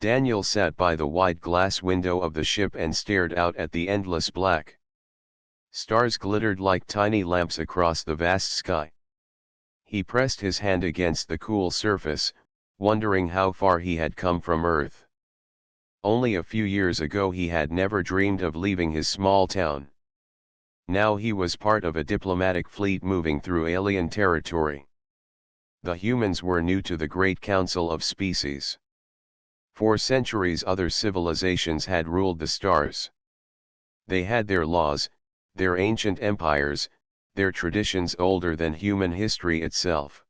Daniel sat by the wide glass window of the ship and stared out at the endless black. Stars glittered like tiny lamps across the vast sky. He pressed his hand against the cool surface, wondering how far he had come from Earth. Only a few years ago he had never dreamed of leaving his small town. Now he was part of a diplomatic fleet moving through alien territory. The humans were new to the Great Council of Species. For centuries other civilizations had ruled the stars. They had their laws, their ancient empires, their traditions older than human history itself.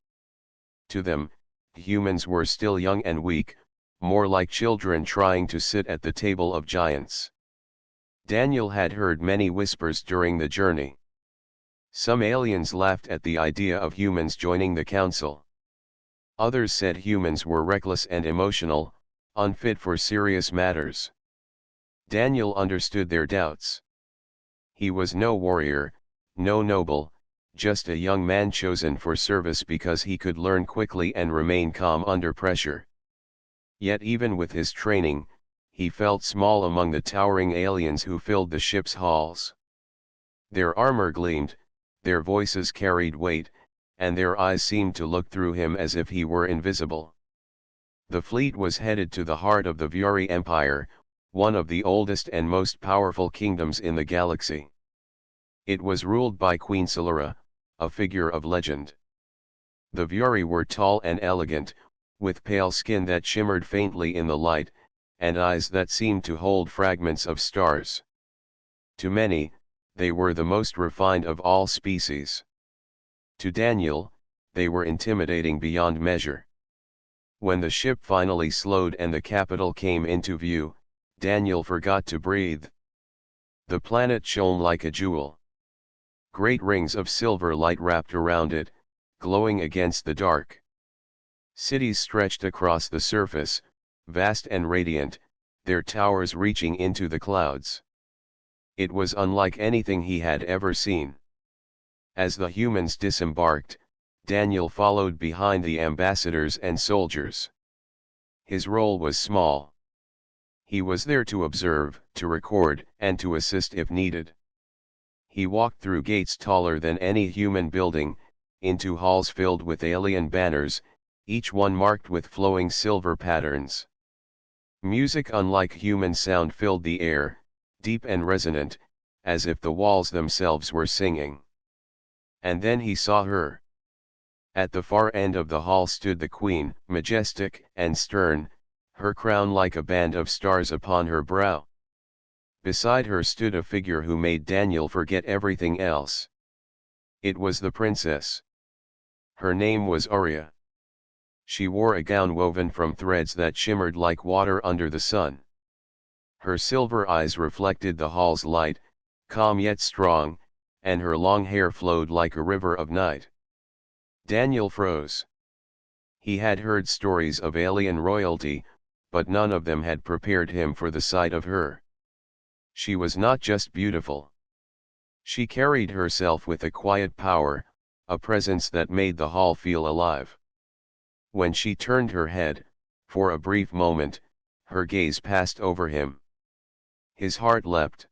To them, humans were still young and weak, more like children trying to sit at the table of giants. Daniel had heard many whispers during the journey. Some aliens laughed at the idea of humans joining the council. Others said humans were reckless and emotional, unfit for serious matters. Daniel understood their doubts. He was no warrior, no noble, just a young man chosen for service because he could learn quickly and remain calm under pressure. Yet even with his training, he felt small among the towering aliens who filled the ship's halls. Their armor gleamed, their voices carried weight, and their eyes seemed to look through him as if he were invisible. The fleet was headed to the heart of the Viuri Empire, one of the oldest and most powerful kingdoms in the galaxy. It was ruled by Queen Solara, a figure of legend. The Viuri were tall and elegant, with pale skin that shimmered faintly in the light, and eyes that seemed to hold fragments of stars. To many, they were the most refined of all species. To Daniel, they were intimidating beyond measure. When the ship finally slowed and the capital came into view, Daniel forgot to breathe. The planet shone like a jewel. Great rings of silver light wrapped around it, glowing against the dark. Cities stretched across the surface, vast and radiant, their towers reaching into the clouds. It was unlike anything he had ever seen. As the humans disembarked, Daniel followed behind the ambassadors and soldiers. His role was small. He was there to observe, to record, and to assist if needed. He walked through gates taller than any human building, into halls filled with alien banners, each one marked with flowing silver patterns. Music unlike human sound filled the air, deep and resonant, as if the walls themselves were singing. And then he saw her. At the far end of the hall stood the queen, majestic and stern, her crown like a band of stars upon her brow. Beside her stood a figure who made Daniel forget everything else. It was the princess. Her name was Arya. She wore a gown woven from threads that shimmered like water under the sun. Her silver eyes reflected the hall's light, calm yet strong, and her long hair flowed like a river of night. Daniel froze. He had heard stories of alien royalty, but none of them had prepared him for the sight of her. She was not just beautiful. She carried herself with a quiet power, a presence that made the hall feel alive. When she turned her head, for a brief moment, her gaze passed over him. His heart leapt.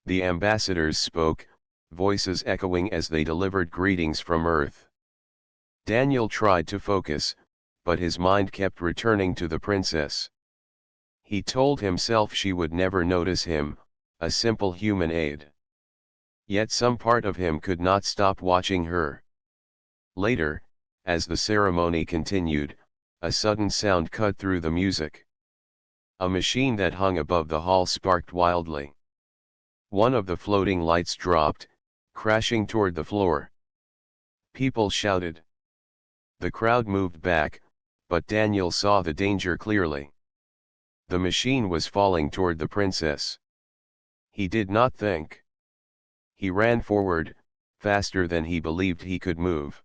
The ambassadors spoke, voices echoing as they delivered greetings from Earth. Daniel tried to focus, but his mind kept returning to the princess. He told himself she would never notice him, a simple human aide. Yet some part of him could not stop watching her. Later, as the ceremony continued, a sudden sound cut through the music. A machine that hung above the hall sparked wildly. One of the floating lights dropped, crashing toward the floor. People shouted. The crowd moved back, but Daniel saw the danger clearly. The machine was falling toward the princess. He did not think. He ran forward, faster than he believed he could move.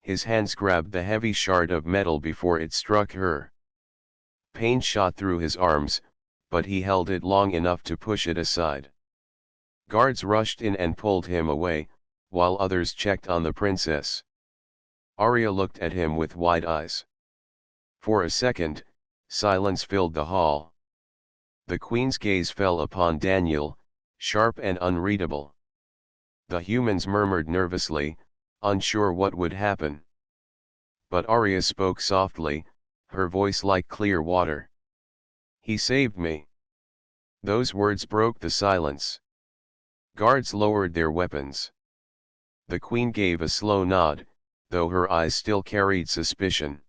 His hands grabbed the heavy shard of metal before it struck her. Pain shot through his arms, but he held it long enough to push it aside. Guards rushed in and pulled him away, while others checked on the princess. Arya looked at him with wide eyes. For a second, Silence filled the hall. The queen's gaze fell upon Daniel, sharp and unreadable. The humans murmured nervously, unsure what would happen. But Arya spoke softly, her voice like clear water. "He saved me." Those words broke the silence. Guards lowered their weapons. The queen gave a slow nod, though her eyes still carried suspicion.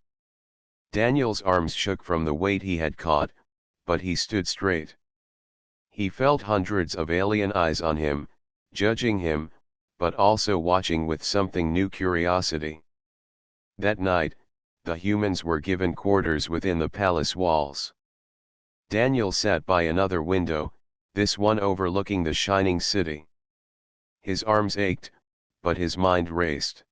Daniel's arms shook from the weight he had caught, but he stood straight. He felt hundreds of alien eyes on him, judging him, but also watching with something new curiosity. That night, the humans were given quarters within the palace walls. Daniel sat by another window, this one overlooking the shining city. His arms ached, but his mind raced.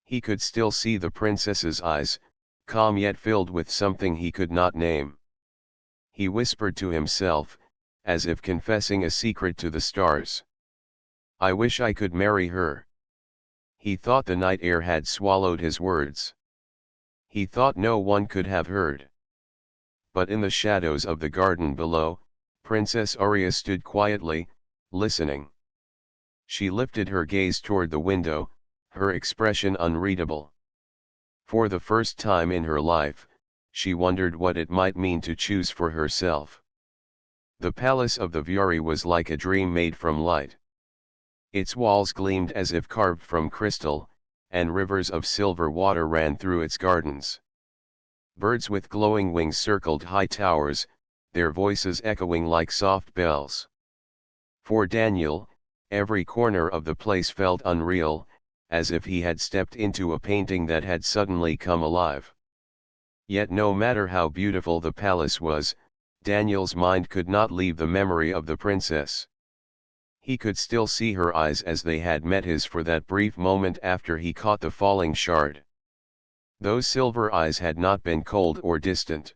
He could still see the princess's eyes, calm yet filled with something he could not name. He whispered to himself, as if confessing a secret to the stars. "I wish I could marry her." He thought the night air had swallowed his words. He thought no one could have heard. But in the shadows of the garden below, Princess Arya stood quietly, listening. She lifted her gaze toward the window, her expression unreadable. For the first time in her life, she wondered what it might mean to choose for herself. The palace of the Viuri was like a dream made from light. Its walls gleamed as if carved from crystal, and rivers of silver water ran through its gardens. Birds with glowing wings circled high towers, their voices echoing like soft bells. For Daniel, every corner of the place felt unreal, as if he had stepped into a painting that had suddenly come alive. Yet no matter how beautiful the palace was, Daniel's mind could not leave the memory of the princess. He could still see her eyes as they had met his for that brief moment after he caught the falling shard. Those silver eyes had not been cold or distant.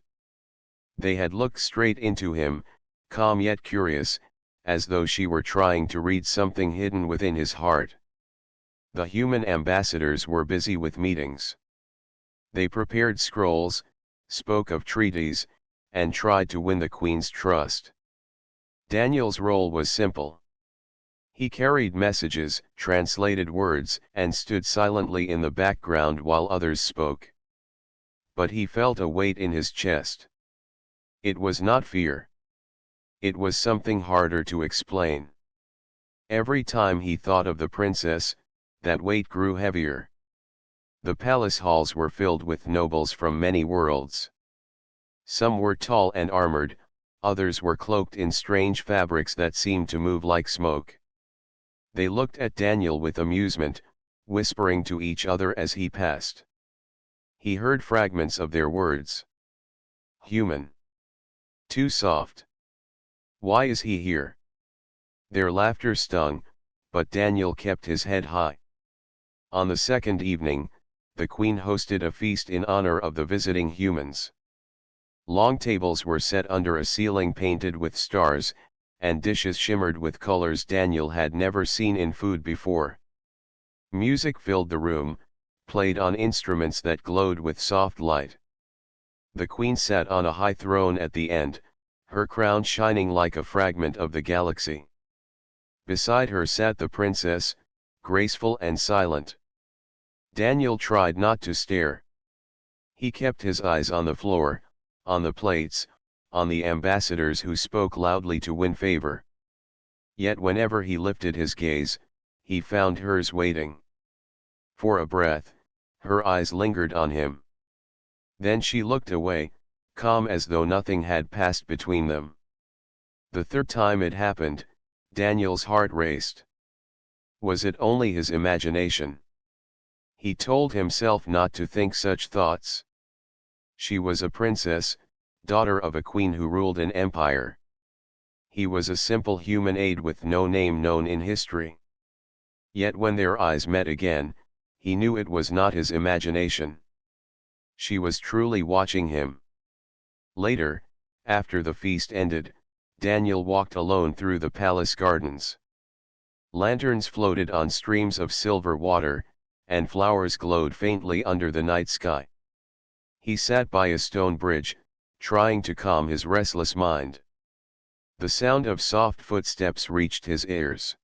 They had looked straight into him, calm yet curious, as though she were trying to read something hidden within his heart. The human ambassadors were busy with meetings. They prepared scrolls, spoke of treaties, and tried to win the queen's trust. Daniel's role was simple. He carried messages, translated words, and stood silently in the background while others spoke. But he felt a weight in his chest. It was not fear. It was something harder to explain. Every time he thought of the princess, that weight grew heavier. The palace halls were filled with nobles from many worlds. Some were tall and armored, others were cloaked in strange fabrics that seemed to move like smoke. They looked at Daniel with amusement, whispering to each other as he passed. He heard fragments of their words. "Human. Too soft. Why is he here?" Their laughter stung, but Daniel kept his head high. On the second evening, the queen hosted a feast in honor of the visiting humans. Long tables were set under a ceiling painted with stars, and dishes shimmered with colors Daniel had never seen in food before. Music filled the room, played on instruments that glowed with soft light. The queen sat on a high throne at the end, her crown shining like a fragment of the galaxy. Beside her sat the princess, graceful and silent. Daniel tried not to stare. He kept his eyes on the floor, on the plates, on the ambassadors who spoke loudly to win favor. Yet whenever he lifted his gaze, he found hers waiting. For a breath, her eyes lingered on him. Then she looked away, calm as though nothing had passed between them. The third time it happened, Daniel's heart raced. Was it only his imagination? He told himself not to think such thoughts. She was a princess, daughter of a queen who ruled an empire. He was a simple human aide with no name known in history. Yet when their eyes met again, he knew it was not his imagination. She was truly watching him. Later, after the feast ended, Daniel walked alone through the palace gardens. Lanterns floated on streams of silver water, and flowers glowed faintly under the night sky. He sat by a stone bridge, trying to calm his restless mind. The sound of soft footsteps reached his ears.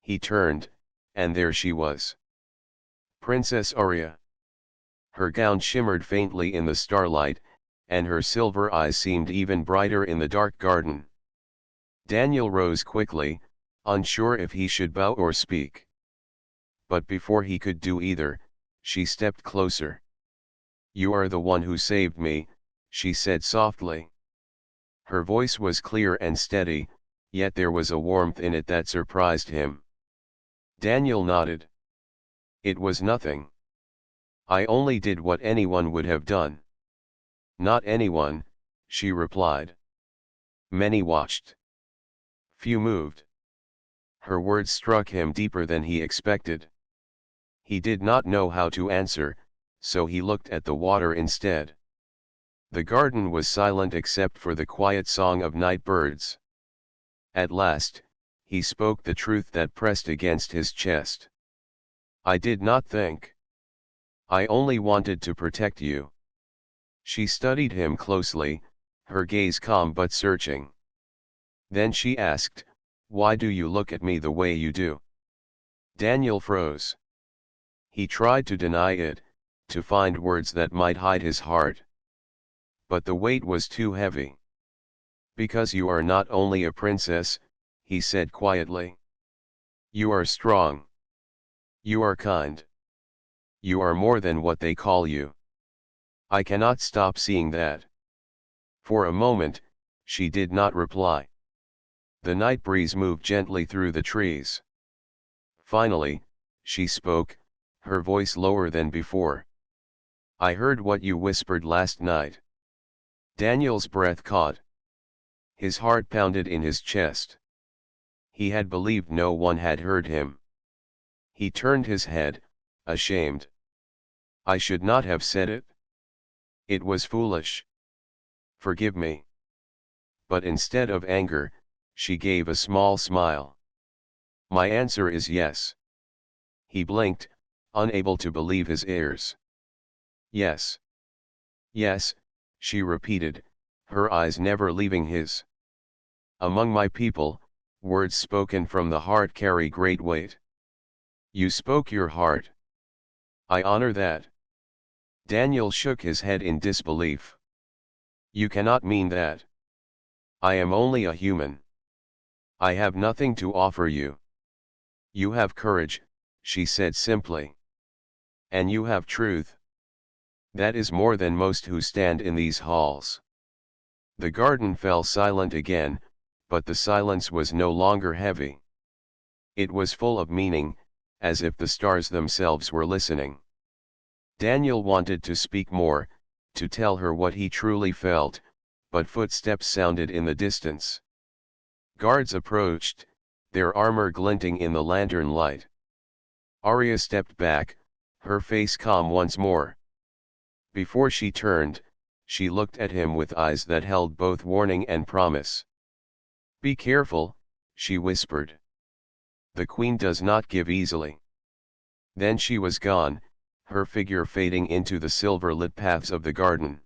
He turned, and there she was. Princess Arya. Her gown shimmered faintly in the starlight, and her silver eyes seemed even brighter in the dark garden. Daniel rose quickly, unsure if he should bow or speak. But before he could do either, she stepped closer. "You are the one who saved me," she said softly. Her voice was clear and steady, yet there was a warmth in it that surprised him. Daniel nodded. "It was nothing. I only did what anyone would have done." "Not anyone," she replied. "Many watched. Few moved." Her words struck him deeper than he expected. He did not know how to answer, so he looked at the water instead. The garden was silent except for the quiet song of night birds. At last, he spoke the truth that pressed against his chest. "I did not think. I only wanted to protect you." She studied him closely, her gaze calm but searching. Then she asked, "Why do you look at me the way you do?" Daniel froze. He tried to deny it, to find words that might hide his heart. But the weight was too heavy. "Because you are not only a princess," he said quietly. "You are strong. You are kind. You are more than what they call you. I cannot stop seeing that." For a moment, she did not reply. The night breeze moved gently through the trees. Finally, she spoke, her voice lower than before. "I heard what you whispered last night." Daniel's breath caught. His heart pounded in his chest. He had believed no one had heard him. He turned his head, ashamed. "I should not have said it. It was foolish. Forgive me." But instead of anger, she gave a small smile. "My answer is yes." He blinked, unable to believe his ears. "Yes. Yes," she repeated, her eyes never leaving his. "Among my people, words spoken from the heart carry great weight. You spoke your heart. I honor that." Daniel shook his head in disbelief. "You cannot mean that. I am only a human. I have nothing to offer you." "You have courage," she said simply. "And you have truth. That is more than most who stand in these halls." The garden fell silent again, but the silence was no longer heavy. It was full of meaning, as if the stars themselves were listening. Daniel wanted to speak more, to tell her what he truly felt, but footsteps sounded in the distance. Guards approached, their armor glinting in the lantern light. Arya stepped back, her face calm once more. Before she turned, she looked at him with eyes that held both warning and promise. "Be careful," she whispered. "The queen does not give easily." Then she was gone, her figure fading into the silver-lit paths of the garden.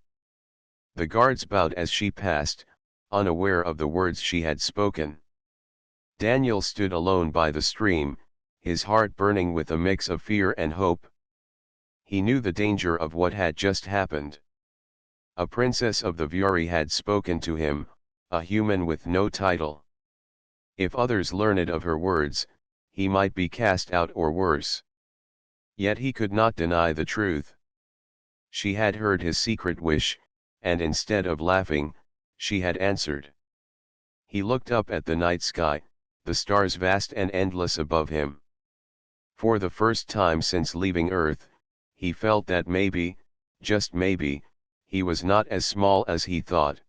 The guards bowed as she passed, unaware of the words she had spoken. Daniel stood alone by the stream, his heart burning with a mix of fear and hope. He knew the danger of what had just happened. A princess of the Viuri had spoken to him, a human with no title. If others learned of her words, he might be cast out or worse. Yet he could not deny the truth. She had heard his secret wish, and instead of laughing, she had answered. He looked up at the night sky, the stars vast and endless above him. For the first time since leaving Earth, he felt that maybe, just maybe, he was not as small as he thought.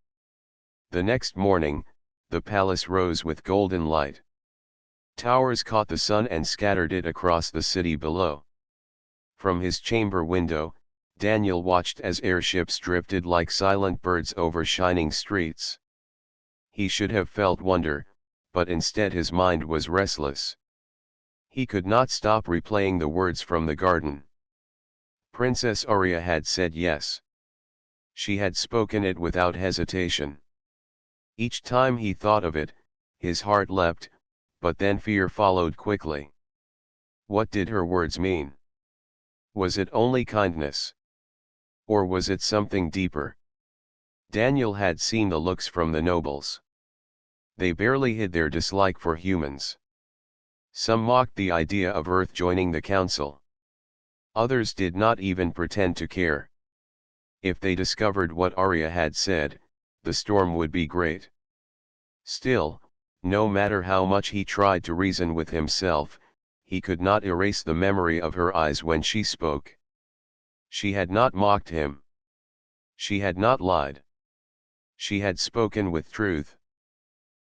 The next morning, the palace rose with golden light. Towers caught the sun and scattered it across the city below. From his chamber window, Daniel watched as airships drifted like silent birds over shining streets. He should have felt wonder, but instead his mind was restless. He could not stop replaying the words from the garden. Princess Arya had said yes. She had spoken it without hesitation. Each time he thought of it, his heart leapt, but then fear followed quickly. What did her words mean? Was it only kindness? Or was it something deeper? Daniel had seen the looks from the nobles. They barely hid their dislike for humans. Some mocked the idea of Earth joining the council. Others did not even pretend to care. If they discovered what Arya had said, the storm would be great. Still, no matter how much he tried to reason with himself, he could not erase the memory of her eyes when she spoke. She had not mocked him. She had not lied. She had spoken with truth.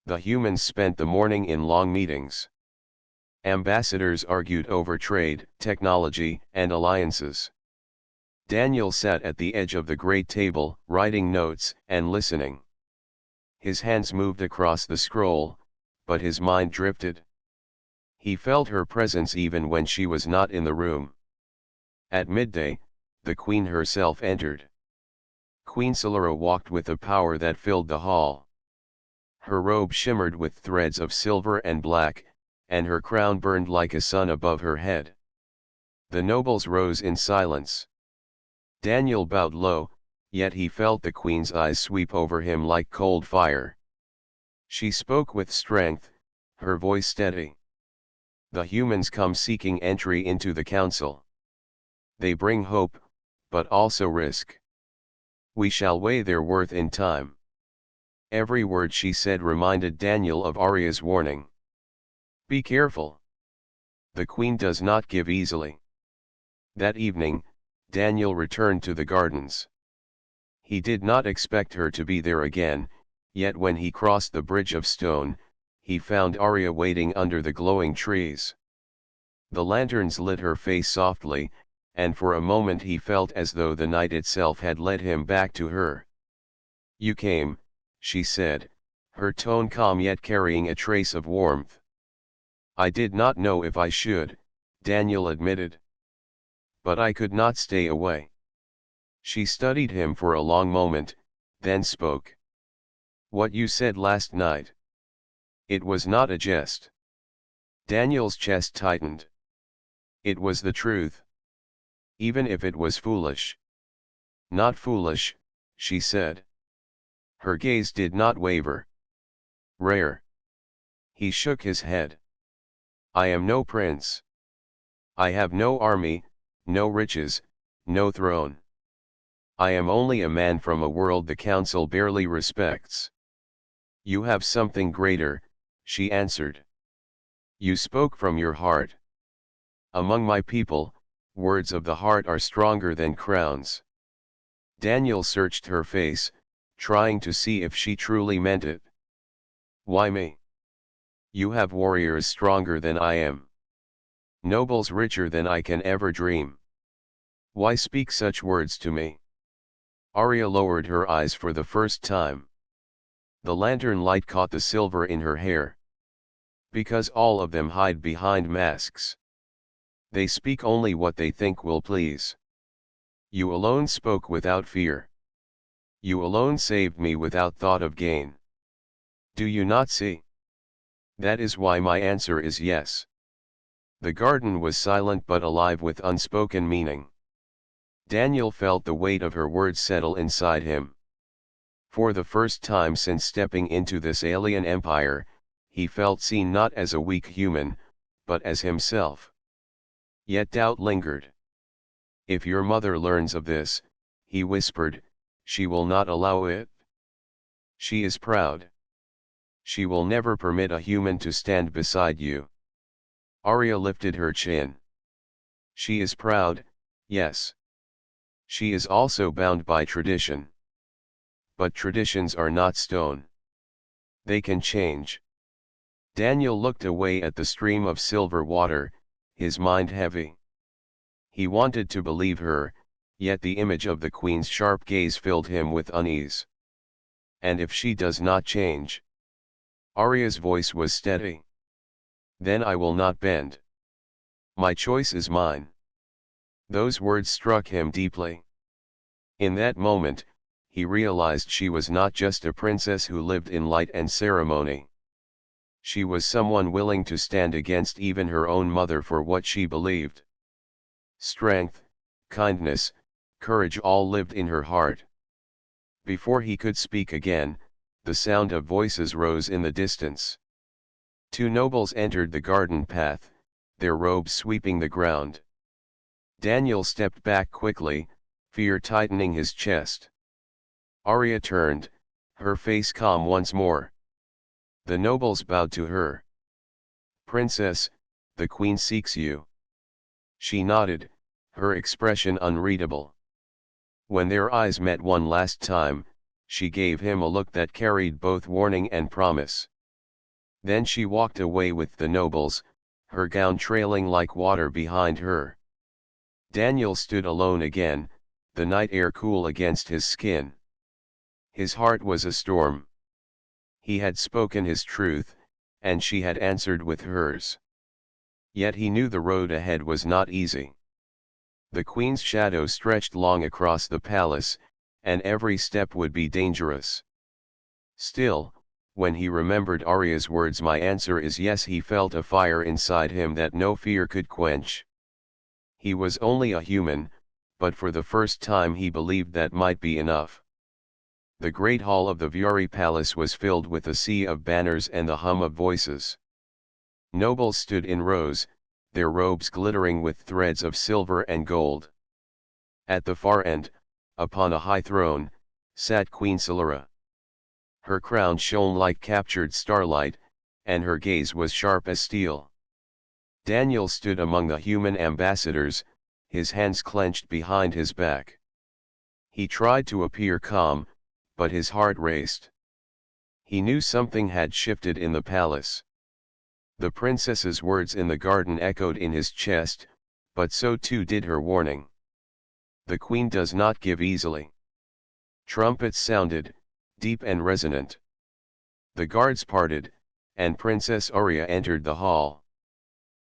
The humans spent the morning in long meetings. Ambassadors argued over trade, technology, and alliances. Daniel sat at the edge of the great table, writing notes and listening. His hands moved across the scroll, but his mind drifted. He felt her presence even when she was not in the room. At midday, the Queen herself entered. Queen Solara walked with a power that filled the hall. Her robe shimmered with threads of silver and black, and her crown burned like a sun above her head. The nobles rose in silence. Daniel bowed low, yet he felt the Queen's eyes sweep over him like cold fire. She spoke with strength, her voice steady. The humans come seeking entry into the council. They bring hope, but also risk. We shall weigh their worth in time. Every word she said reminded Daniel of Arya's warning. Be careful. The Queen does not give easily. That evening, Daniel returned to the gardens. He did not expect her to be there again, yet when he crossed the bridge of stone, he found Arya waiting under the glowing trees. The lanterns lit her face softly, and for a moment he felt as though the night itself had led him back to her. You came, she said, her tone calm yet carrying a trace of warmth. I did not know if I should, Daniel admitted. But I could not stay away. She studied him for a long moment, then spoke. What you said last night. It was not a jest. Daniel's chest tightened. It was the truth. Even if it was foolish. Not foolish, she said. Her gaze did not waver. Rare. He shook his head. I am no prince. I have no army, no riches, no throne. I am only a man from a world the council barely respects. You have something greater, she answered. You spoke from your heart. Among my people, words of the heart are stronger than crowns. Daniel searched her face, trying to see if she truly meant it. Why me? You have warriors stronger than I am. Nobles richer than I can ever dream. Why speak such words to me? Arya lowered her eyes for the first time. The lantern light caught the silver in her hair. Because all of them hide behind masks. They speak only what they think will please. You alone spoke without fear. You alone saved me without thought of gain. Do you not see? That is why my answer is yes. The garden was silent but alive with unspoken meaning. Daniel felt the weight of her words settle inside him. For the first time since stepping into this alien empire, he felt seen not as a weak human, but as himself. Yet doubt lingered. If your mother learns of this, he whispered, she will not allow it. She is proud. She will never permit a human to stand beside you. Arya lifted her chin. She is proud, yes. She is also bound by tradition. But traditions are not stone. They can change. Daniel looked away at the stream of silver water, his mind heavy. He wanted to believe her, yet the image of the Queen's sharp gaze filled him with unease. And if she does not change? Arya's voice was steady. Then I will not bend. My choice is mine. Those words struck him deeply. In that moment, he realized she was not just a princess who lived in light and ceremony. She was someone willing to stand against even her own mother for what she believed. Strength, kindness, courage all lived in her heart. Before he could speak again, the sound of voices rose in the distance. Two nobles entered the garden path, their robes sweeping the ground. Daniel stepped back quickly, fear tightening his chest. Arya turned, her face calm once more. The nobles bowed to her. "Princess, the queen seeks you." She nodded, her expression unreadable. When their eyes met one last time, she gave him a look that carried both warning and promise. Then she walked away with the nobles, her gown trailing like water behind her. Daniel stood alone again, the night air cool against his skin. His heart was a storm. He had spoken his truth, and she had answered with hers. Yet he knew the road ahead was not easy. The queen's shadow stretched long across the palace, and every step would be dangerous. Still, when he remembered Arya's words, "My answer is yes," he felt a fire inside him that no fear could quench. He was only a human, but for the first time he believed that might be enough. The great hall of the Viore palace was filled with a sea of banners and the hum of voices. Nobles stood in rows, their robes glittering with threads of silver and gold. At the far end, upon a high throne, sat Queen Solara. Her crown shone like captured starlight, and her gaze was sharp as steel. Daniel stood among the human ambassadors, his hands clenched behind his back. He tried to appear calm, but his heart raced. He knew something had shifted in the palace. The princess's words in the garden echoed in his chest, but so too did her warning. The queen does not give easily. Trumpets sounded, deep and resonant. The guards parted, and Princess Arya entered the hall.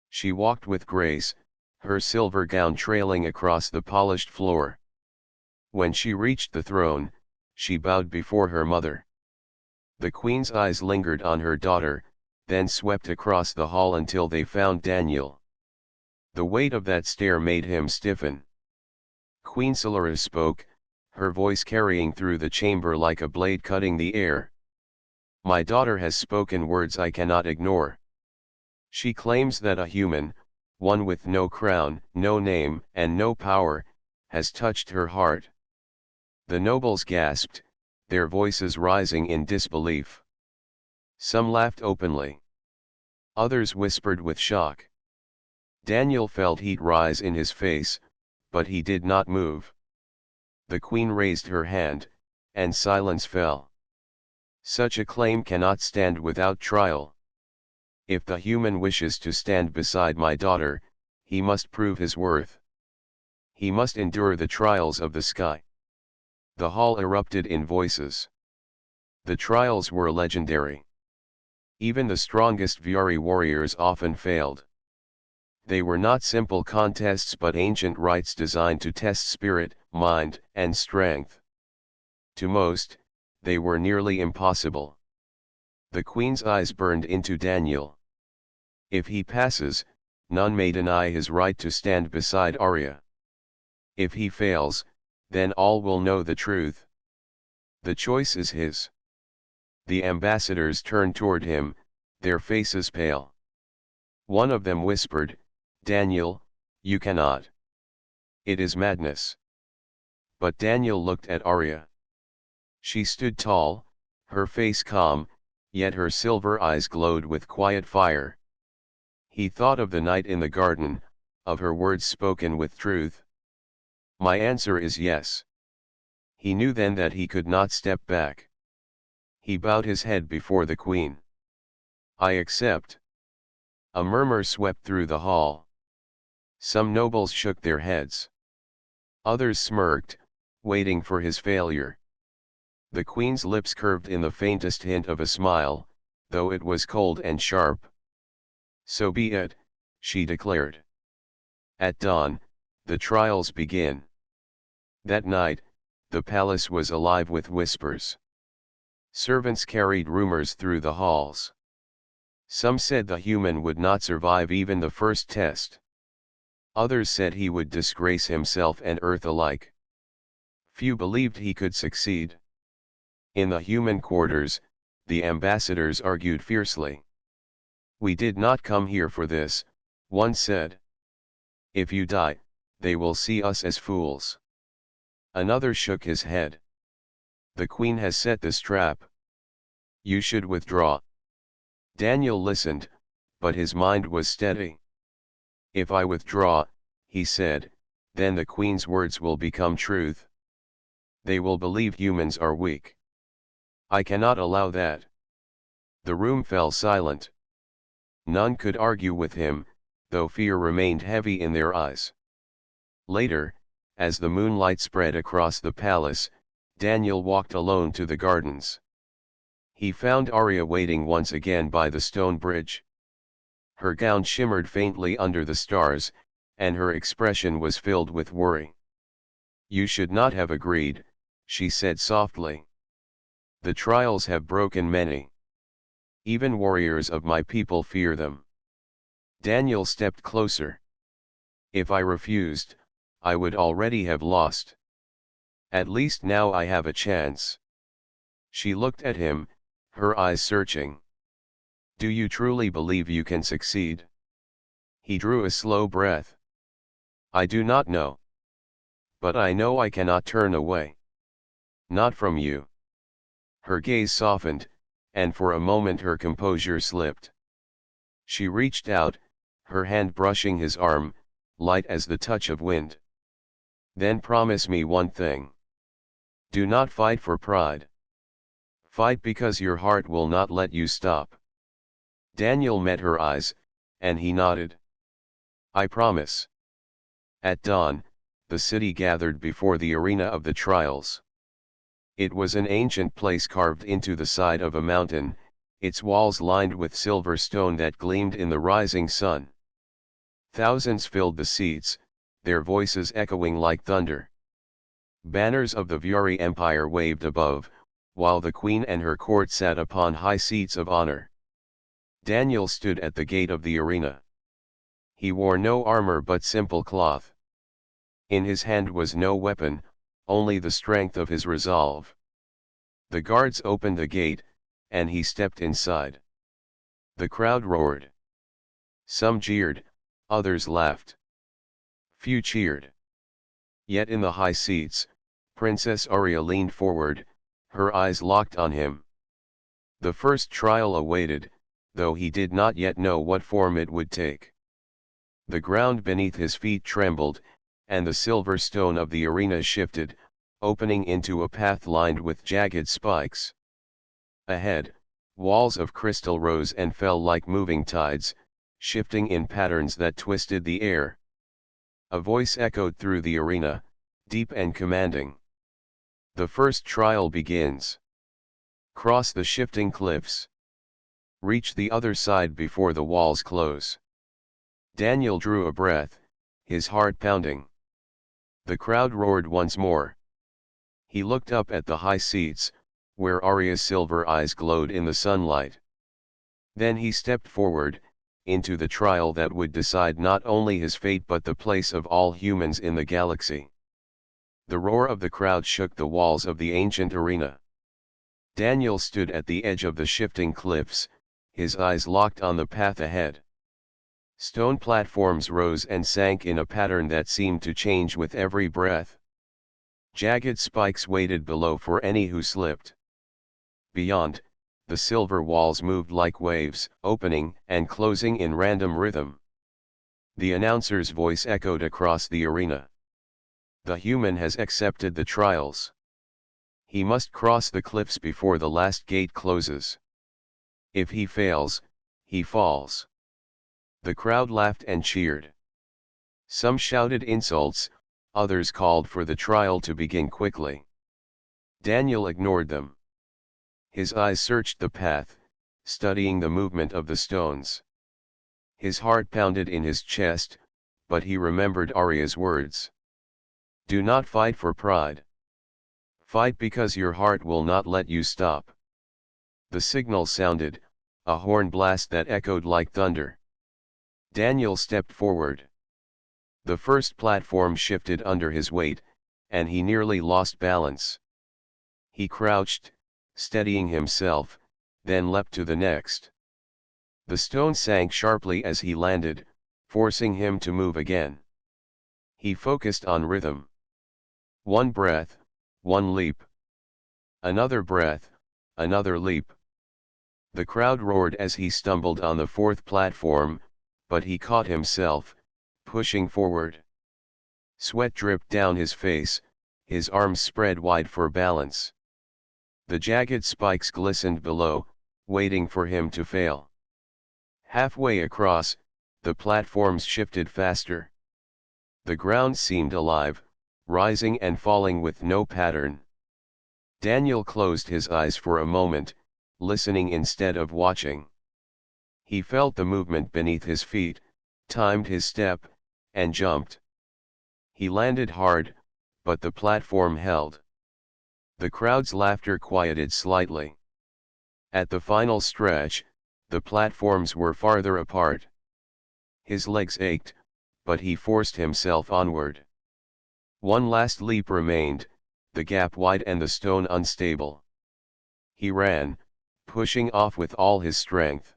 She walked with grace, her silver gown trailing across the polished floor. When she reached the throne, she bowed before her mother. The queen's eyes lingered on her daughter, then swept across the hall until they found Daniel. The weight of that stare made him stiffen. Queen Solara spoke, her voice carrying through the chamber like a blade cutting the air. "My daughter has spoken words I cannot ignore. She claims that a human, one with no crown, no name, and no power, has touched her heart." The nobles gasped, their voices rising in disbelief. Some laughed openly. Others whispered with shock. Daniel felt heat rise in his face, but he did not move. The queen raised her hand, and silence fell. Such a claim cannot stand without trial. If the human wishes to stand beside my daughter, he must prove his worth. He must endure the trials of the sky. The hall erupted in voices. The trials were legendary. Even the strongest Viore warriors often failed. They were not simple contests but ancient rites designed to test spirit, mind, and strength. To most, they were nearly impossible. The queen's eyes burned into Daniel. If he passes, none may deny his right to stand beside Arya. If he fails, then all will know the truth. The choice is his. The ambassadors turned toward him, their faces pale. One of them whispered, "Daniel, you cannot. It is madness." But Daniel looked at Arya. She stood tall, her face calm, yet her silver eyes glowed with quiet fire. He thought of the night in the garden, of her words spoken with truth. "My answer is yes." He knew then that he could not step back. He bowed his head before the queen. "I accept." A murmur swept through the hall. Some nobles shook their heads. Others smirked, waiting for his failure. The queen's lips curved in the faintest hint of a smile, though it was cold and sharp. "So be it," she declared. At dawn, the trials begin. That night, the palace was alive with whispers. Servants carried rumors through the halls. Some said the human would not survive even the first test. Others said he would disgrace himself and Earth alike. Few believed he could succeed. In the human quarters, the ambassadors argued fiercely. "We did not come here for this," one said. "If you die, they will see us as fools." Another shook his head. "The queen has set this trap. You should withdraw." Daniel listened, but his mind was steady. "If I withdraw," he said, "then the queen's words will become truth. They will believe humans are weak. I cannot allow that." The room fell silent. None could argue with him, though fear remained heavy in their eyes. Later, as the moonlight spread across the palace, Daniel walked alone to the gardens. He found Arya waiting once again by the stone bridge. Her gown shimmered faintly under the stars, and her expression was filled with worry. "You should not have agreed," she said softly. "The trials have broken many. Even warriors of my people fear them." Daniel stepped closer. "If I refused, I would already have lost. At least now I have a chance." She looked at him, her eyes searching. "Do you truly believe you can succeed?" He drew a slow breath. "I do not know. But I know I cannot turn away. Not from you." Her gaze softened, and for a moment her composure slipped. She reached out, her hand brushing his arm, light as the touch of wind. "Then promise me one thing. Do not fight for pride. Fight because your heart will not let you stop." Daniel met her eyes, and he nodded. "I promise." At dawn, the city gathered before the arena of the trials. It was an ancient place carved into the side of a mountain, its walls lined with silver stone that gleamed in the rising sun. Thousands filled the seats, their voices echoing like thunder. Banners of the Viuri Empire waved above, while the queen and her court sat upon high seats of honor. Daniel stood at the gate of the arena. He wore no armor but simple cloth. In his hand was no weapon, only the strength of his resolve. The guards opened the gate, and he stepped inside. The crowd roared. Some jeered, others laughed. Few cheered. Yet in the high seats, Princess Arya leaned forward, her eyes locked on him. The first trial awaited, though he did not yet know what form it would take. The ground beneath his feet trembled, and the silver stone of the arena shifted, opening into a path lined with jagged spikes. Ahead, walls of crystal rose and fell like moving tides, shifting in patterns that twisted the air. A voice echoed through the arena, deep and commanding. "The first trial begins. Cross the shifting cliffs. Reach the other side before the walls close." Daniel drew a breath, his heart pounding. The crowd roared once more. He looked up at the high seats, where Arya's silver eyes glowed in the sunlight. Then he stepped forward, into the trial that would decide not only his fate but the place of all humans in the galaxy. The roar of the crowd shook the walls of the ancient arena. Daniel stood at the edge of the shifting cliffs, his eyes locked on the path ahead. Stone platforms rose and sank in a pattern that seemed to change with every breath. Jagged spikes waited below for any who slipped. Beyond, the silver walls moved like waves, opening and closing in random rhythm. The announcer's voice echoed across the arena. "The human has accepted the trials. He must cross the cliffs before the last gate closes. If he fails, he falls." The crowd laughed and cheered. Some shouted insults, others called for the trial to begin quickly. Daniel ignored them. His eyes searched the path, studying the movement of the stones. His heart pounded in his chest, but he remembered Arya's words. "Do not fight for pride. Fight because your heart will not let you stop. The signal sounded, a horn blast that echoed like thunder. Daniel stepped forward. The first platform shifted under his weight, and he nearly lost balance. He crouched, steadying himself, then leapt to the next. The stone sank sharply as he landed, forcing him to move again. He focused on rhythm. One breath, one leap. Another breath, another leap. The crowd roared as he stumbled on the fourth platform, but he caught himself, pushing forward. Sweat dripped down his face, his arms spread wide for balance. The jagged spikes glistened below, waiting for him to fail. Halfway across, the platforms shifted faster. The ground seemed alive, rising and falling with no pattern. Daniel closed his eyes for a moment, listening instead of watching. He felt the movement beneath his feet, timed his step, and jumped. He landed hard, but the platform held. The crowd's laughter quieted slightly. At the final stretch, the platforms were farther apart. His legs ached, but he forced himself onward. One last leap remained, the gap wide and the stone unstable. He ran, pushing off with all his strength.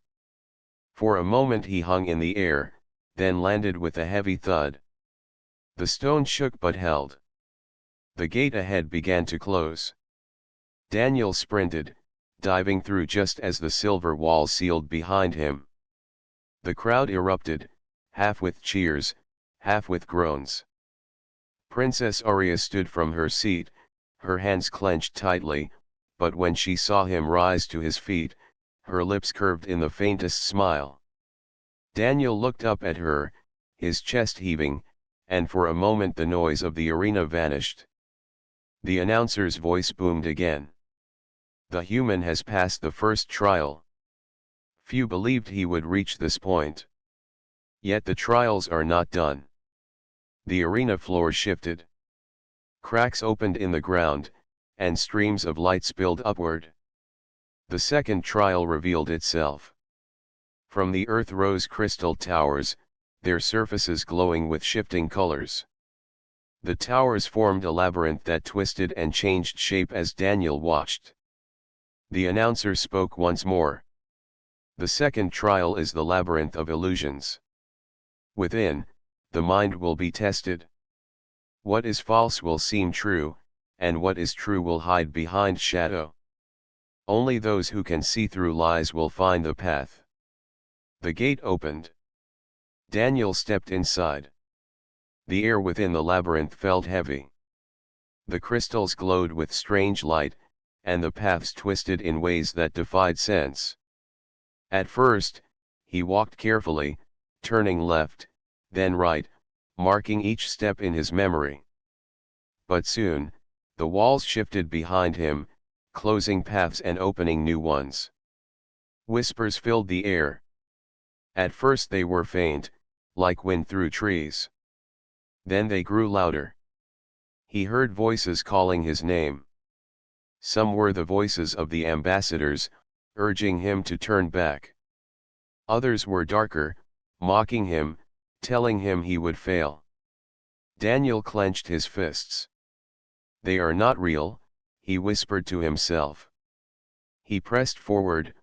For a moment he hung in the air, then landed with a heavy thud. The stone shook but held. The gate ahead began to close. Daniel sprinted, diving through just as the silver wall sealed behind him. The crowd erupted, half with cheers, half with groans. Princess Arya stood from her seat, her hands clenched tightly, but when she saw him rise to his feet, her lips curved in the faintest smile. Daniel looked up at her, his chest heaving, and for a moment the noise of the arena vanished. The announcer's voice boomed again. The human has passed the first trial. Few believed he would reach this point. Yet the trials are not done. The arena floor shifted. Cracks opened in the ground, and streams of light spilled upward. The second trial revealed itself. From the earth rose crystal towers, their surfaces glowing with shifting colors. The towers formed a labyrinth that twisted and changed shape as Daniel watched. The announcer spoke once more. The second trial is the labyrinth of illusions. Within, the mind will be tested. What is false will seem true, and what is true will hide behind shadow. Only those who can see through lies will find the path. The gate opened. Daniel stepped inside. The air within the labyrinth felt heavy. The crystals glowed with strange light, and the paths twisted in ways that defied sense. At first, he walked carefully, turning left, then right, marking each step in his memory. But soon, the walls shifted behind him, closing paths and opening new ones. Whispers filled the air. At first they were faint, like wind through trees. Then they grew louder. He heard voices calling his name. Some were the voices of the ambassadors, urging him to turn back. Others were darker, mocking him, telling him he would fail. Daniel clenched his fists. They are not real, he whispered to himself. He pressed forward,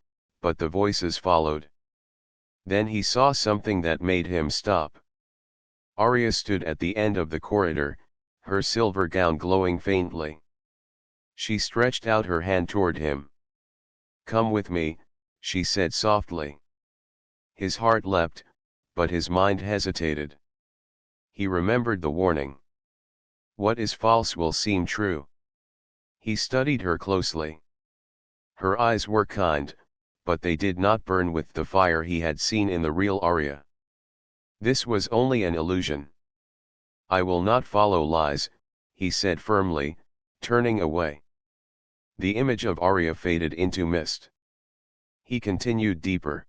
but the voices followed. Then he saw something that made him stop. Arya stood at the end of the corridor, her silver gown glowing faintly. She stretched out her hand toward him. "Come with me," she said softly. His heart leapt, but his mind hesitated. He remembered the warning. What is false will seem true. He studied her closely. Her eyes were kind, but they did not burn with the fire he had seen in the real Arya. This was only an illusion. "I will not follow lies," he said firmly, turning away. The image of Arya faded into mist. He continued deeper.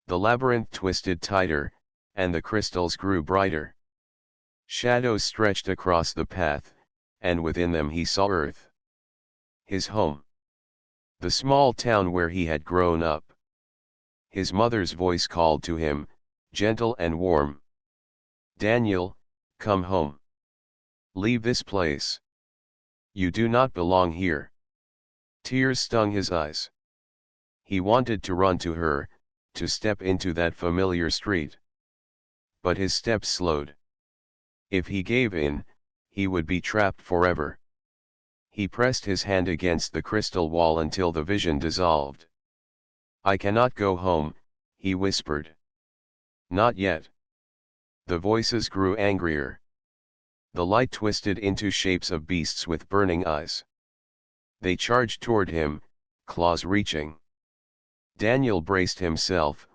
The labyrinth twisted tighter, and the crystals grew brighter. Shadows stretched across the path, and within them he saw earth. His home. The small town where he had grown up. His mother's voice called to him, gentle and warm. Daniel, come home. Leave this place. You do not belong here. Tears stung his eyes. He wanted to run to her, to step into that familiar street. But his steps slowed. If he gave in, he would be trapped forever. He pressed his hand against the crystal wall until the vision dissolved. I cannot go home, he whispered. Not yet. The voices grew angrier. The light twisted into shapes of beasts with burning eyes. They charged toward him, claws reaching. Daniel braced himself,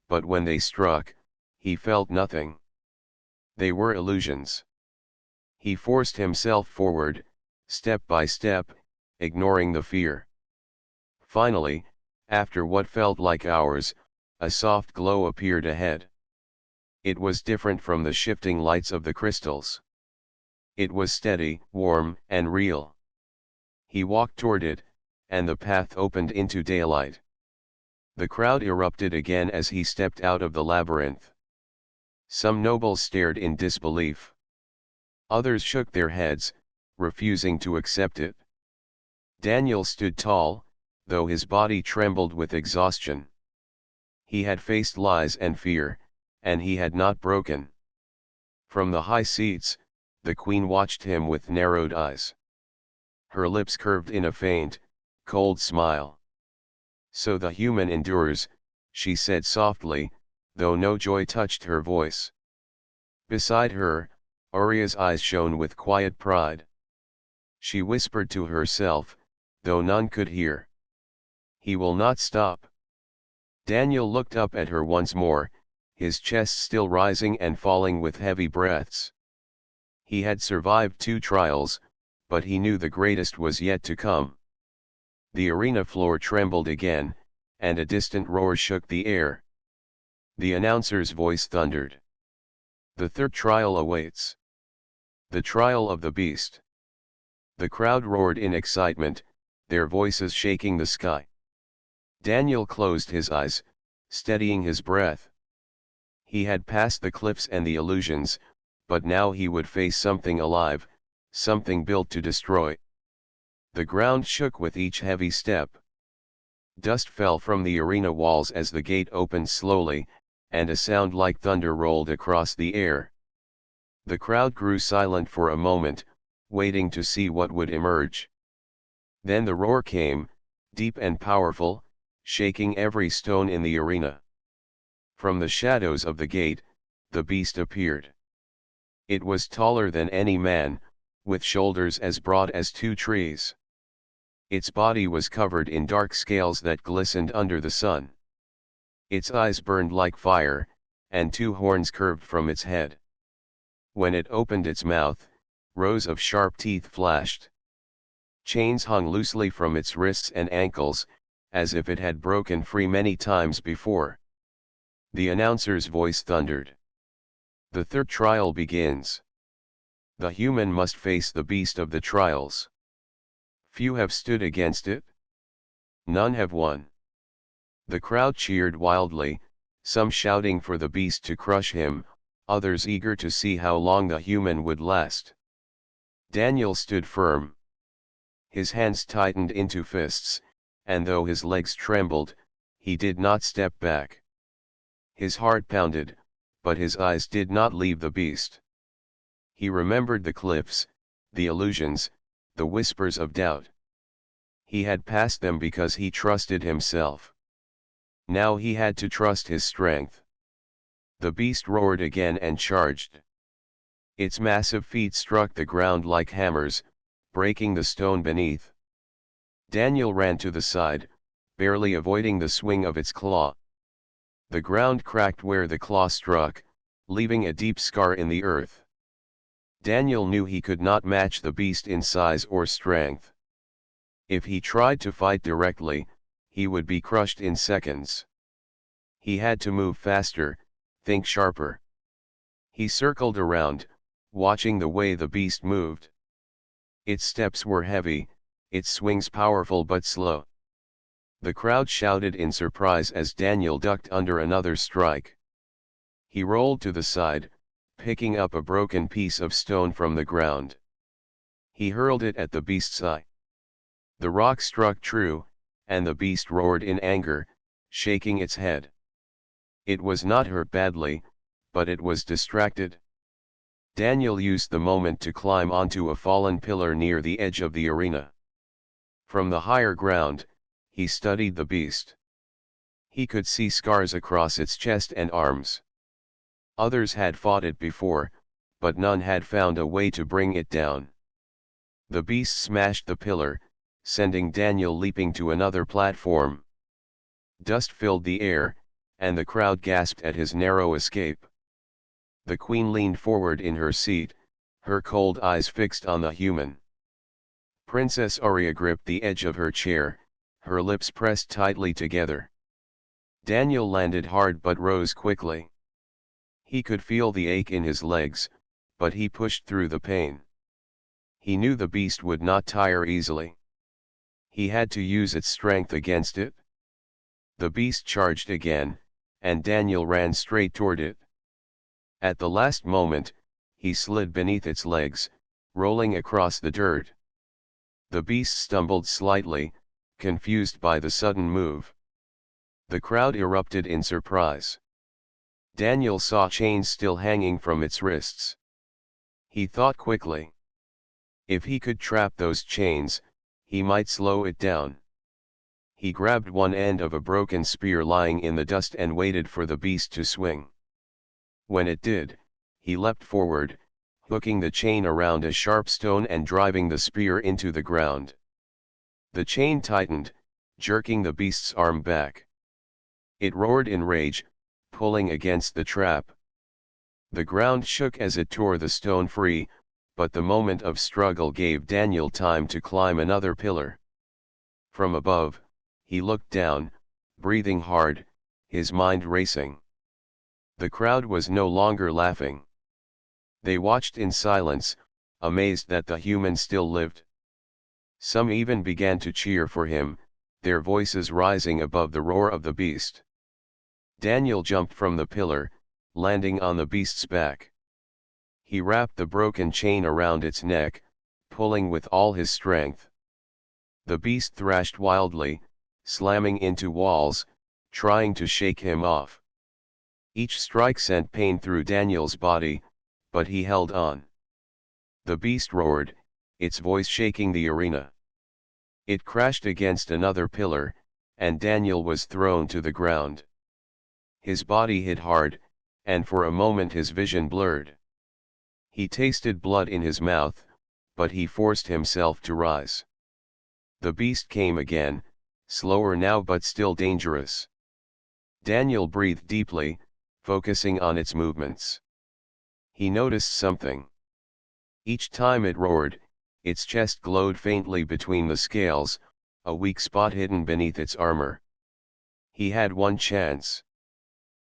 but when they struck, he felt nothing. They were illusions. He forced himself forward, step by step, ignoring the fear. Finally, after what felt like hours, a soft glow appeared ahead. It was different from the shifting lights of the crystals. It was steady, warm, and real. He walked toward it, and the path opened into daylight. The crowd erupted again as he stepped out of the labyrinth. Some nobles stared in disbelief. Others shook their heads, refusing to accept it. Daniel stood tall, though his body trembled with exhaustion. He had faced lies and fear, and he had not broken. From the high seats, the queen watched him with narrowed eyes. Her lips curved in a faint, cold smile. So the human endures, she said softly, though no joy touched her voice. Beside her, Arya's eyes shone with quiet pride. She whispered to herself, though none could hear. He will not stop. Daniel looked up at her once more, his chest still rising and falling with heavy breaths. He had survived 2 trials, but he knew the greatest was yet to come. The arena floor trembled again, and a distant roar shook the air. The announcer's voice thundered. The 3rd trial awaits. The trial of the beast. The crowd roared in excitement, their voices shaking the sky. Daniel closed his eyes, steadying his breath. He had passed the cliffs and the illusions, but now he would face something alive, something built to destroy. The ground shook with each heavy step. Dust fell from the arena walls as the gate opened slowly, and a sound like thunder rolled across the air. The crowd grew silent for a moment, waiting to see what would emerge. Then the roar came, deep and powerful, shaking every stone in the arena. From the shadows of the gate, the beast appeared. It was taller than any man, with shoulders as broad as 2 trees. Its body was covered in dark scales that glistened under the sun. Its eyes burned like fire, and 2 horns curved from its head. When it opened its mouth, rows of sharp teeth flashed. Chains hung loosely from its wrists and ankles, as if it had broken free many times before. The announcer's voice thundered. The 3rd trial begins. The human must face the beast of the trials. Few have stood against it. None have won. The crowd cheered wildly, some shouting for the beast to crush him, others eager to see how long the human would last. Daniel stood firm. His hands tightened into fists, and though his legs trembled, he did not step back. His heart pounded, but his eyes did not leave the beast. He remembered the cliffs, the illusions, the whispers of doubt. He had passed them because he trusted himself. Now he had to trust his strength. The beast roared again and charged. Its massive feet struck the ground like hammers, breaking the stone beneath. Daniel ran to the side, barely avoiding the swing of its claw. The ground cracked where the claw struck, leaving a deep scar in the earth. Daniel knew he could not match the beast in size or strength. If he tried to fight directly, he would be crushed in seconds. He had to move faster, think sharper. He circled around, watching the way the beast moved. Its steps were heavy, its swings powerful but slow. The crowd shouted in surprise as Daniel ducked under another strike. He rolled to the side, picking up a broken piece of stone from the ground. He hurled it at the beast's eye. The rock struck true, and the beast roared in anger, shaking its head. It was not hurt badly, but it was distracted. Daniel used the moment to climb onto a fallen pillar near the edge of the arena. From the higher ground, he studied the beast. He could see scars across its chest and arms. Others had fought it before, but none had found a way to bring it down. The beast smashed the pillar, sending Daniel leaping to another platform. Dust filled the air, and the crowd gasped at his narrow escape. The queen leaned forward in her seat, her cold eyes fixed on the human. Princess Arya gripped the edge of her chair, her lips pressed tightly together. Daniel landed hard but rose quickly. He could feel the ache in his legs, but he pushed through the pain. He knew the beast would not tire easily. He had to use its strength against it. The beast charged again, and Daniel ran straight toward it. At the last moment, he slid beneath its legs, rolling across the dirt. The beast stumbled slightly, confused by the sudden move. The crowd erupted in surprise. Daniel saw chains still hanging from its wrists. He thought quickly. If he could trap those chains, he might slow it down. He grabbed one end of a broken spear lying in the dust and waited for the beast to swing. When it did, he leapt forward, hooking the chain around a sharp stone and driving the spear into the ground. The chain tightened, jerking the beast's arm back. It roared in rage, pulling against the trap. The ground shook as it tore the stone free, but the moment of struggle gave Daniel time to climb another pillar. From above, he looked down, breathing hard, his mind racing. The crowd was no longer laughing. They watched in silence, amazed that the human still lived. Some even began to cheer for him, their voices rising above the roar of the beast. Daniel jumped from the pillar, landing on the beast's back. He wrapped the broken chain around its neck, pulling with all his strength. The beast thrashed wildly, slamming into walls, trying to shake him off. Each strike sent pain through Daniel's body, but he held on. The beast roared, its voice shaking the arena. It crashed against another pillar, and Daniel was thrown to the ground. His body hit hard, and for a moment his vision blurred. He tasted blood in his mouth, but he forced himself to rise. The beast came again, slower now but still dangerous. Daniel breathed deeply, focusing on its movements. He noticed something. Each time it roared, its chest glowed faintly between the scales, a weak spot hidden beneath its armor. He had one chance.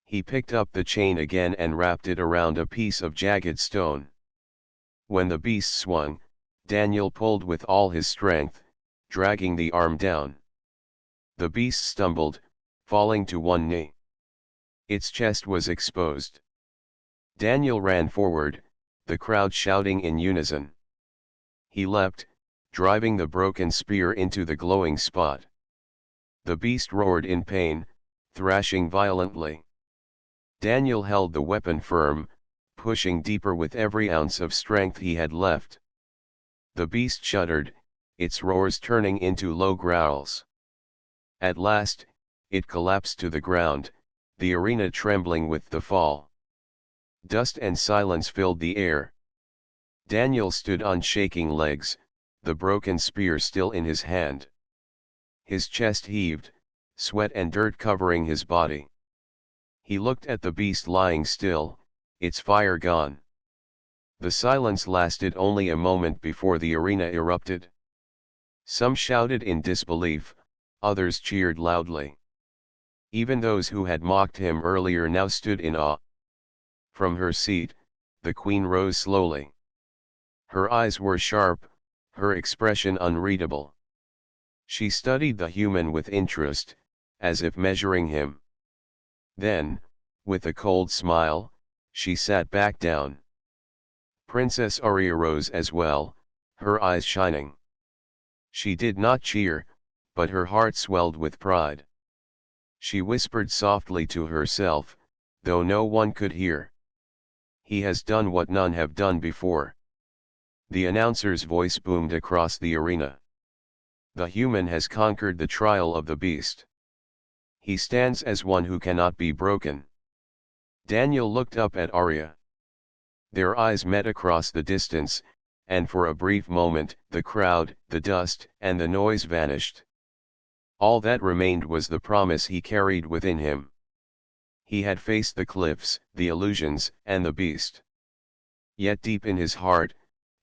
He picked up the chain again and wrapped it around a piece of jagged stone. When the beast swung, Daniel pulled with all his strength, dragging the arm down. The beast stumbled, falling to one knee. Its chest was exposed. Daniel ran forward, the crowd shouting in unison. He leapt, driving the broken spear into the glowing spot. The beast roared in pain, thrashing violently. Daniel held the weapon firm, pushing deeper with every ounce of strength he had left. The beast shuddered, its roars turning into low growls. At last, it collapsed to the ground, the arena trembling with the fall. Dust and silence filled the air. Daniel stood on shaking legs, the broken spear still in his hand. His chest heaved, sweat and dirt covering his body. He looked at the beast lying still, its fire gone. The silence lasted only a moment before the arena erupted. Some shouted in disbelief, others cheered loudly. Even those who had mocked him earlier now stood in awe. From her seat, the queen rose slowly. Her eyes were sharp, her expression unreadable. She studied the human with interest, as if measuring him. Then, with a cold smile, she sat back down. Princess Arya rose as well, her eyes shining. She did not cheer, but her heart swelled with pride. She whispered softly to herself, though no one could hear. He has done what none have done before. The announcer's voice boomed across the arena. The human has conquered the trial of the beast. He stands as one who cannot be broken. Daniel looked up at Arya. Their eyes met across the distance, and for a brief moment, the crowd, the dust, and the noise vanished. All that remained was the promise he carried within him. He had faced the cliffs, the illusions, and the beast. Yet deep in his heart,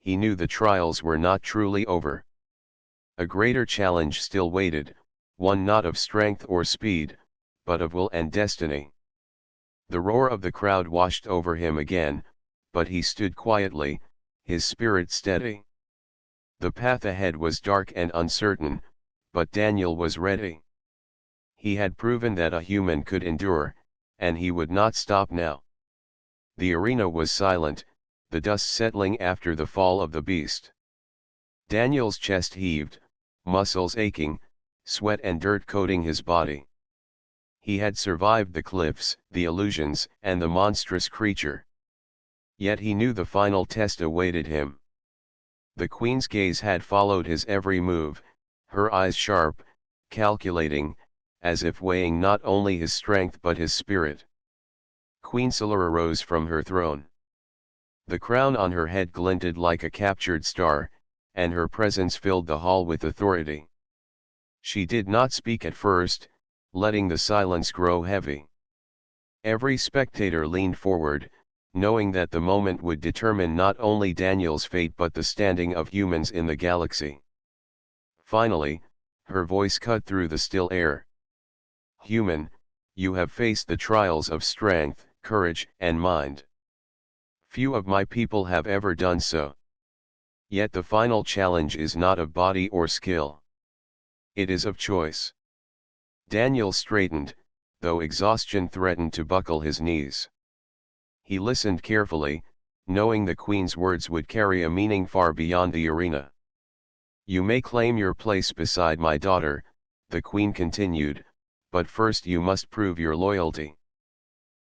he knew the trials were not truly over. A greater challenge still waited, one not of strength or speed, but of will and destiny. The roar of the crowd washed over him again, but he stood quietly, his spirit steady. The path ahead was dark and uncertain, but Daniel was ready. He had proven that a human could endure, and he would not stop now. The arena was silent, the dust settling after the fall of the beast. Daniel's chest heaved, muscles aching, sweat and dirt coating his body. He had survived the cliffs, the illusions, and the monstrous creature. Yet he knew the final test awaited him. The queen's gaze had followed his every move, her eyes sharp, calculating, as if weighing not only his strength but his spirit. Queen Solara rose from her throne. The crown on her head glinted like a captured star, and her presence filled the hall with authority. She did not speak at first, letting the silence grow heavy. Every spectator leaned forward, knowing that the moment would determine not only Daniel's fate but the standing of humans in the galaxy. Finally, her voice cut through the still air. Human, you have faced the trials of strength, courage, and mind. Few of my people have ever done so. Yet the final challenge is not of body or skill. It is of choice. Daniel straightened, though exhaustion threatened to buckle his knees. He listened carefully, knowing the queen's words would carry a meaning far beyond the arena. You may claim your place beside my daughter, the queen continued, but first you must prove your loyalty.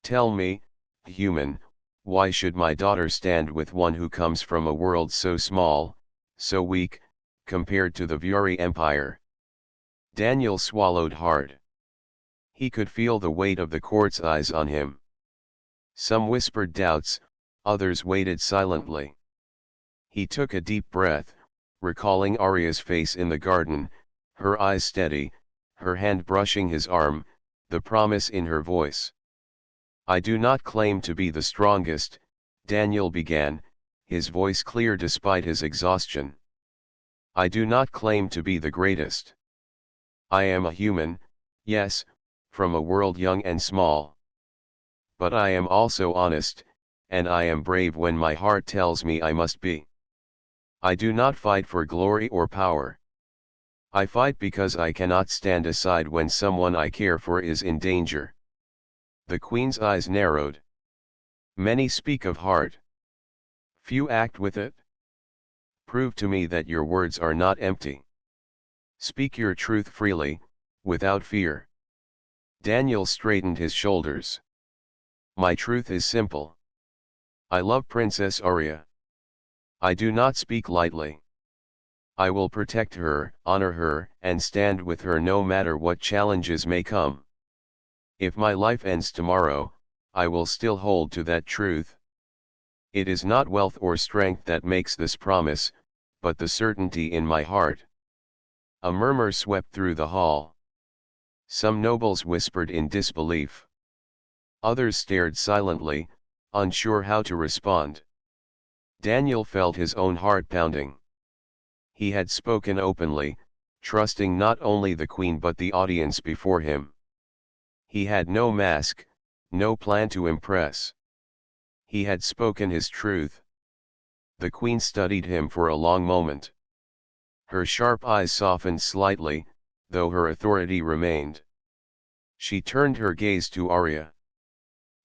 Tell me, human, why should my daughter stand with one who comes from a world so small, so weak, compared to the Viuri Empire? Daniel swallowed hard. He could feel the weight of the court's eyes on him. Some whispered doubts, others waited silently. He took a deep breath, recalling Arya's face in the garden, her eyes steady, her hand brushing his arm, the promise in her voice. I do not claim to be the strongest, Daniel began, his voice clear despite his exhaustion. I do not claim to be the greatest. I am a human, yes, from a world young and small. But I am also honest, and I am brave when my heart tells me I must be. I do not fight for glory or power. I fight because I cannot stand aside when someone I care for is in danger. The queen's eyes narrowed. Many speak of heart. Few act with it. Prove to me that your words are not empty. Speak your truth freely, without fear. Daniel straightened his shoulders. My truth is simple. I love Princess Arya. I do not speak lightly. I will protect her, honor her, and stand with her no matter what challenges may come. If my life ends tomorrow, I will still hold to that truth. It is not wealth or strength that makes this promise, but the certainty in my heart. A murmur swept through the hall. Some nobles whispered in disbelief. Others stared silently, unsure how to respond. Daniel felt his own heart pounding. He had spoken openly, trusting not only the queen but the audience before him. He had no mask, no plan to impress. He had spoken his truth. The queen studied him for a long moment. Her sharp eyes softened slightly, though her authority remained. She turned her gaze to Arya.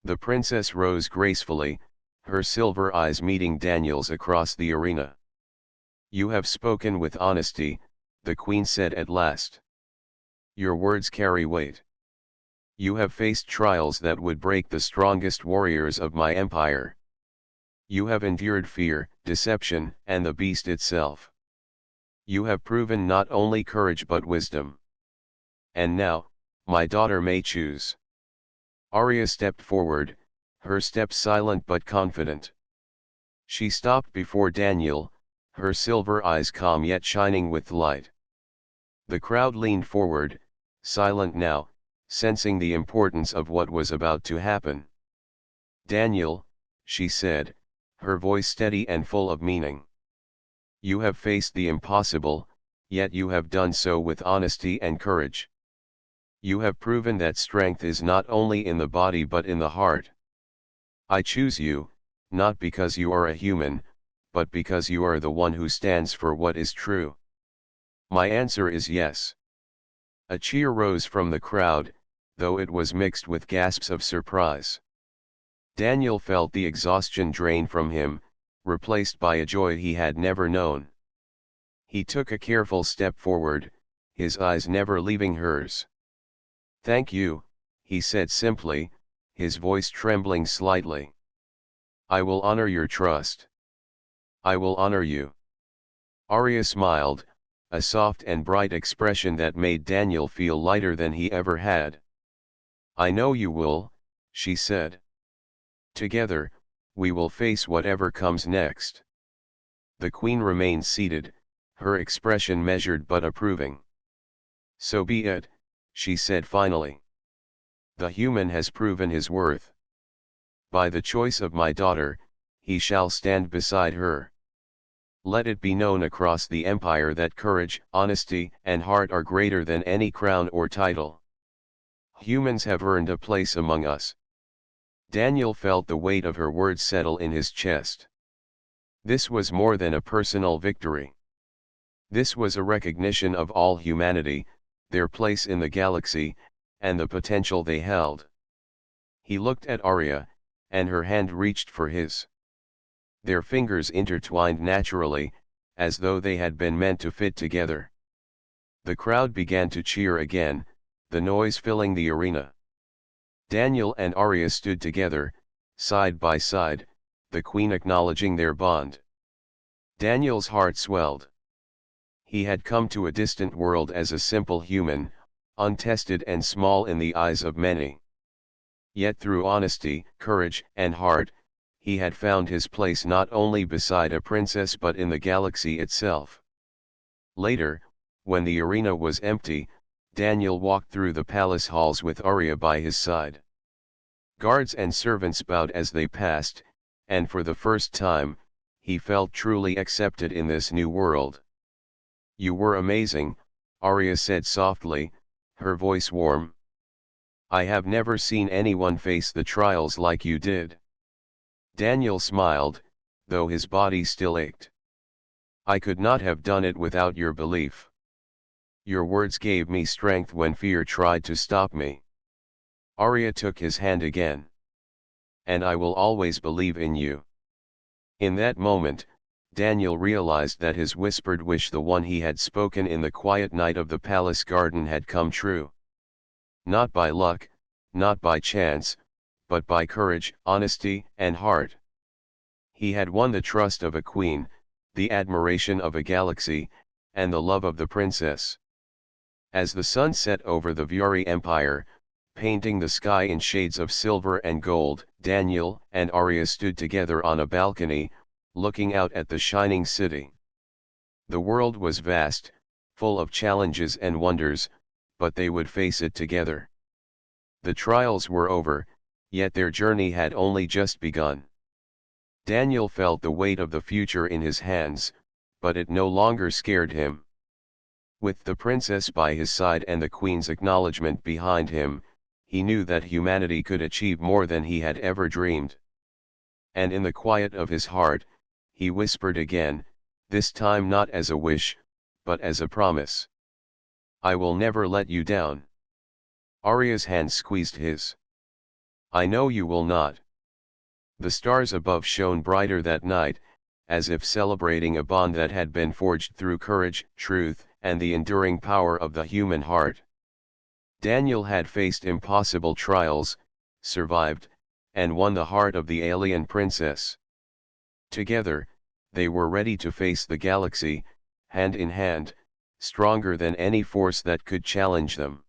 The princess rose gracefully, her silver eyes meeting Daniel's across the arena. "You have spoken with honesty," the queen said at last. "Your words carry weight. You have faced trials that would break the strongest warriors of my empire. You have endured fear, deception, and the beast itself. You have proven not only courage but wisdom. And now, my daughter may choose." Arya stepped forward, her step silent but confident. She stopped before Daniel, her silver eyes calm yet shining with light. The crowd leaned forward, silent now, sensing the importance of what was about to happen. "Daniel," she said, her voice steady and full of meaning. "You have faced the impossible, yet you have done so with honesty and courage. You have proven that strength is not only in the body but in the heart. I choose you, not because you are a human, but because you are the one who stands for what is true." "My answer is yes." A cheer rose from the crowd, though it was mixed with gasps of surprise. Daniel felt the exhaustion drain from him, replaced by a joy he had never known. He took a careful step forward, his eyes never leaving hers. "Thank you," he said simply, his voice trembling slightly. "I will honor your trust. I will honor you." Arya smiled, a soft and bright expression that made Daniel feel lighter than he ever had. "I know you will," she said. "Together, we will face whatever comes next." The queen remained seated, her expression measured but approving. "So be it," she said finally. "The human has proven his worth. By the choice of my daughter, he shall stand beside her. Let it be known across the empire that courage, honesty, and heart are greater than any crown or title. Humans have earned a place among us." Daniel felt the weight of her words settle in his chest. This was more than a personal victory. This was a recognition of all humanity, their place in the galaxy, and the potential they held. He looked at Arya, and her hand reached for his. Their fingers intertwined naturally, as though they had been meant to fit together. The crowd began to cheer again, the noise filling the arena. Daniel and Arya stood together, side by side, the queen acknowledging their bond. Daniel's heart swelled. He had come to a distant world as a simple human, untested and small in the eyes of many. Yet through honesty, courage, and heart, he had found his place not only beside a princess but in the galaxy itself. Later, when the arena was empty, Daniel walked through the palace halls with Arya by his side. Guards and servants bowed as they passed, and for the first time, he felt truly accepted in this new world. "You were amazing," Arya said softly, her voice warm. "I have never seen anyone face the trials like you did." Daniel smiled, though his body still ached. "I could not have done it without your belief. Your words gave me strength when fear tried to stop me." Arya took his hand again. "And I will always believe in you." In that moment, Daniel realized that his whispered wish, the one he had spoken in the quiet night of the palace garden, had come true. Not by luck, not by chance, but by courage, honesty, and heart. He had won the trust of a queen, the admiration of a galaxy, and the love of the princess. As the sun set over the Viuri Empire, painting the sky in shades of silver and gold, Daniel and Arya stood together on a balcony, looking out at the shining city. The world was vast, full of challenges and wonders, but they would face it together. The trials were over, yet their journey had only just begun. Daniel felt the weight of the future in his hands, but it no longer scared him. With the princess by his side and the queen's acknowledgement behind him, he knew that humanity could achieve more than he had ever dreamed. And in the quiet of his heart, he whispered again, this time not as a wish, but as a promise. I will never let you down. Arya's hand squeezed his. I know you will not. The stars above shone brighter that night, as if celebrating a bond that had been forged through courage, truth, and the enduring power of the human heart. Daniel had faced impossible trials, survived, and won the heart of the alien princess. Together, they were ready to face the galaxy, hand in hand, stronger than any force that could challenge them.